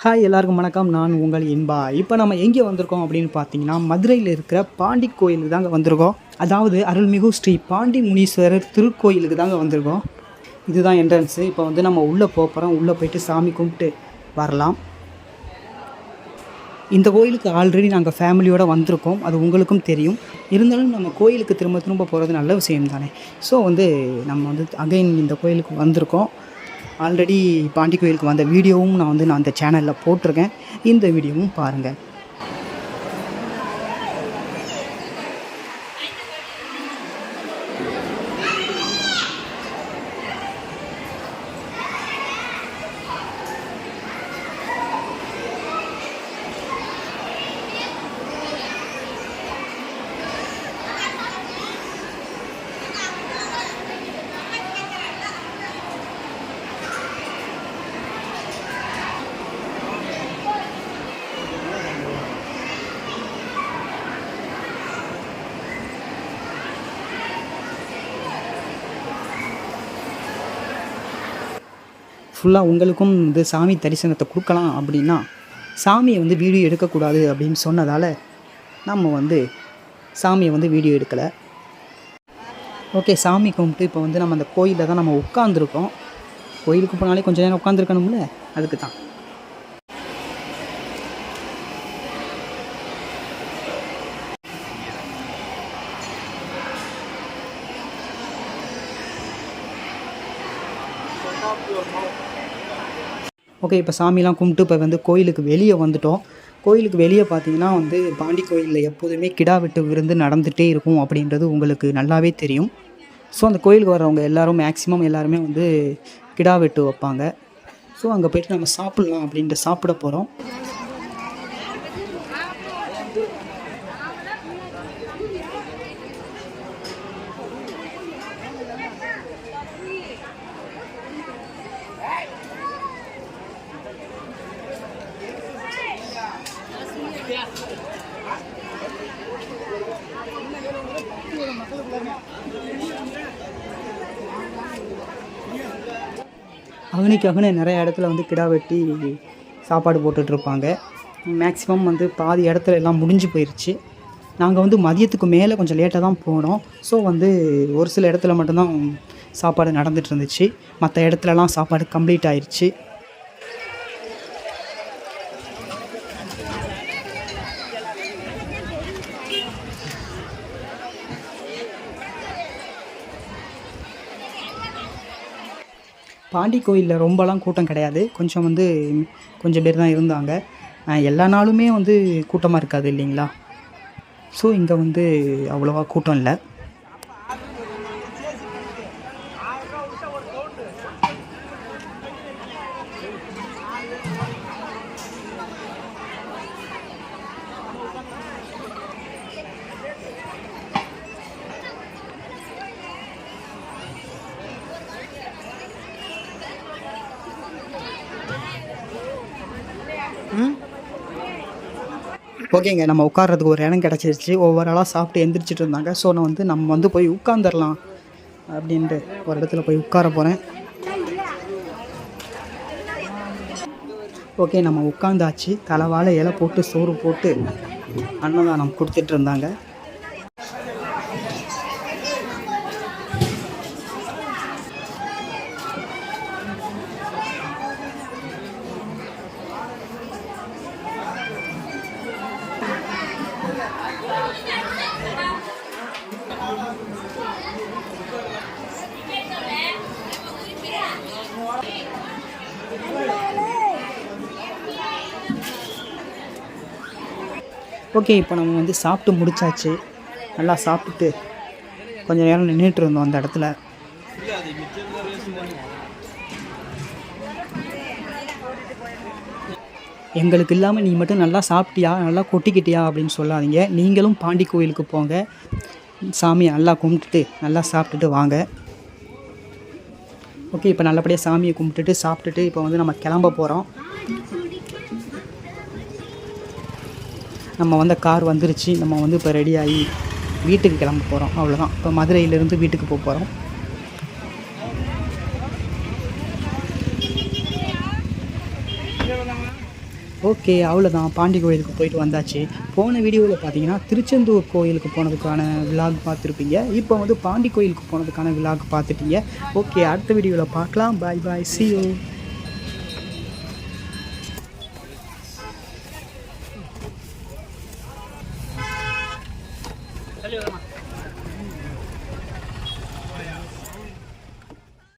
Hi எல்லாருக்கும் வணக்கம். நான் உங்கள் இன்பா. இப்போ நம்ம எங்கே வந்திருக்கோம் அப்படின்னு பார்த்தீங்கன்னா, மதுரையில் இருக்கிற பாண்டி கோயிலுக்கு தாங்க வந்திருக்கோம். அதாவது அருள்மிகு ஸ்ரீ பாண்டி முனீஸ்வரர் திருக்கோயிலுக்கு தாங்க வந்திருக்கோம். இதுதான் என்ட்ரன்ஸு. இப்போ வந்து நம்ம உள்ளே போகிறோம். உள்ளே போய்ட்டு சாமி கும்பிட்டு வரலாம். இந்த கோயிலுக்கு ஆல்ரெடி நாங்கள் ஃபேமிலியோடு வந்திருக்கோம். அது உங்களுக்கும் தெரியும். இருந்தாலும் நம்ம கோயிலுக்கு திரும்ப திரும்ப போகிறது நல்ல விஷயம் தானே. ஸோ வந்து நம்ம வந்து அகைன் இந்த கோயிலுக்கு வந்திருக்கோம். ஆல்ரெடி பாண்டி கோயிலுக்கு வந்த வீடியோவும் நான் அந்த சேனலில் போட்டிருக்கேன். இந்த வீடியோவும் பாருங்கள். ஃபுல்லாக உங்களுக்கும் வந்து சாமி தரிசனத்தை கொடுக்கலாம் அப்படின்னா, சாமியை வந்து வீடியோ எடுக்கக்கூடாது அப்படின்னு சொன்னதால் நம்ம வந்து சாமியை வந்து வீடியோ எடுக்கலை. ஓகே, சாமி கும்பிட்டு இப்போ வந்து நம்ம அந்த கோயிலில் தான் நம்ம உட்காந்துருக்கோம். கோயிலுக்கு போனாலே கொஞ்சம் நேரம் உட்காந்துருக்கணும்ல, அதுக்கு தான். ஓகே, இப்போ சாமிலாம் கும்பிட்டு இப்போ வந்து கோயிலுக்கு வெளியே வந்துட்டோம். கோயிலுக்கு வெளியே பார்த்தீங்கன்னா வந்து பாண்டி கோயிலில் எப்போதுமே கிடா வெட்டு விருந்து நடந்துகிட்டே இருக்கும் அப்படின்றது உங்களுக்கு நல்லாவே தெரியும். ஸோ அந்த கோயிலுக்கு வர்றவங்க எல்லோரும் மேக்ஸிமம் எல்லாருமே வந்து கிடா வெட்டு வைப்பாங்க. ஸோ அங்கே போய்ட்டு நம்ம சாப்பிட்லாம் அப்படின்ட்டு சாப்பிட போகிறோம். அகனிக்காகனே நிறைய இடத்துல வந்து கிடா வெட்டி சாப்பாடு போட்டுட்ருப்பாங்க. மேக்ஸிமம் வந்து பாதி இடத்துல எல்லாம் முடிஞ்சு போயிடுச்சு. நாங்கள் வந்து மதியத்துக்கு மேலே கொஞ்சம் லேட்டாக தான் போனோம். ஸோ வந்து ஒரு சில இடத்துல மட்டும்தான் சாப்பாடு நடந்துகிட்டு இருந்துச்சு. மற்ற இடத்துலலாம் சாப்பாடு கம்ப்ளீட் ஆயிடுச்சு. பாண்டி கோயிலில் ரொம்பலாம் கூட்டம் கிடையாது. கொஞ்சம் பேர் தான் இருந்தாங்க. எல்லா நாளுமே வந்து கூட்டமாக இருக்காது இல்லைங்களா. ஸோ இங்கே வந்து அவ்வளோவா கூட்டம் இல்லை. ஓகேங்க, நம்ம உட்கார்றதுக்கு ஒரு இடம் கிடச்சிருச்சு. ஒவ்வொரு ஆளாக சாப்பிட்டு எந்திரிச்சிட்டு இருந்தாங்க. ஸோ நம்ம வந்து போய் உட்காந்துடலாம் அப்படின்ட்டு ஒரு இடத்துல போய் உட்கார போகிறேன். ஓகே, நம்ம உட்காந்தாச்சு. தலைவாழை இலை போட்டு சோறு போட்டு அன்னதானம் கொடுத்துட்டு இருந்தாங்க. ஓகே, இப்போ நம்ம வந்து சாப்பிட்டு முடிச்சாச்சு. நல்லா சாப்பிட்டுட்டு கொஞ்சம் நேரம் நின்றுட்டு இருந்தோம் அந்த இடத்துல. எங்களுக்கு இல்லாமல் நீ மட்டும் நல்லா சாப்பிட்டியா, நல்லா கொட்டிக்கிட்டியா அப்படின்னு சொல்லாதீங்க. நீங்களும் பாண்டி கோயிலுக்கு போங்க, சாமியை நல்லா கும்பிட்டுட்டு நல்லா சாப்பிட்டுட்டு வாங்க. ஓகே, இப்போ நல்லபடியாக சாமியை கும்பிட்டுட்டு சாப்பிட்டுட்டு இப்போ வந்து நம்ம கிளம்ப போகிறோம். நம்ம வந்து கார் வந்துருச்சு. நம்ம வந்து இப்போ ரெடியாகி வீட்டுக்கு கிளம்ப போகிறோம். அவ்வளோதான். இப்போ மதுரையிலேருந்து வீட்டுக்கு போக போகிறோம். ஓகே, அவ்வளோதான். பாண்டி கோயிலுக்கு போயிட்டு வந்தாச்சு. போன வீடியோவில் பார்த்தீங்கன்னா, திருச்செந்தூர் கோயிலுக்கு போனதுக்கான விலாக் பார்த்துருப்பீங்க. இப்போ வந்து பாண்டி கோயிலுக்கு போனதுக்கான விலாக் பார்த்துட்டீங்க. ஓகே, அடுத்த வீடியோவில் பார்க்கலாம். பாய் பாய், see you.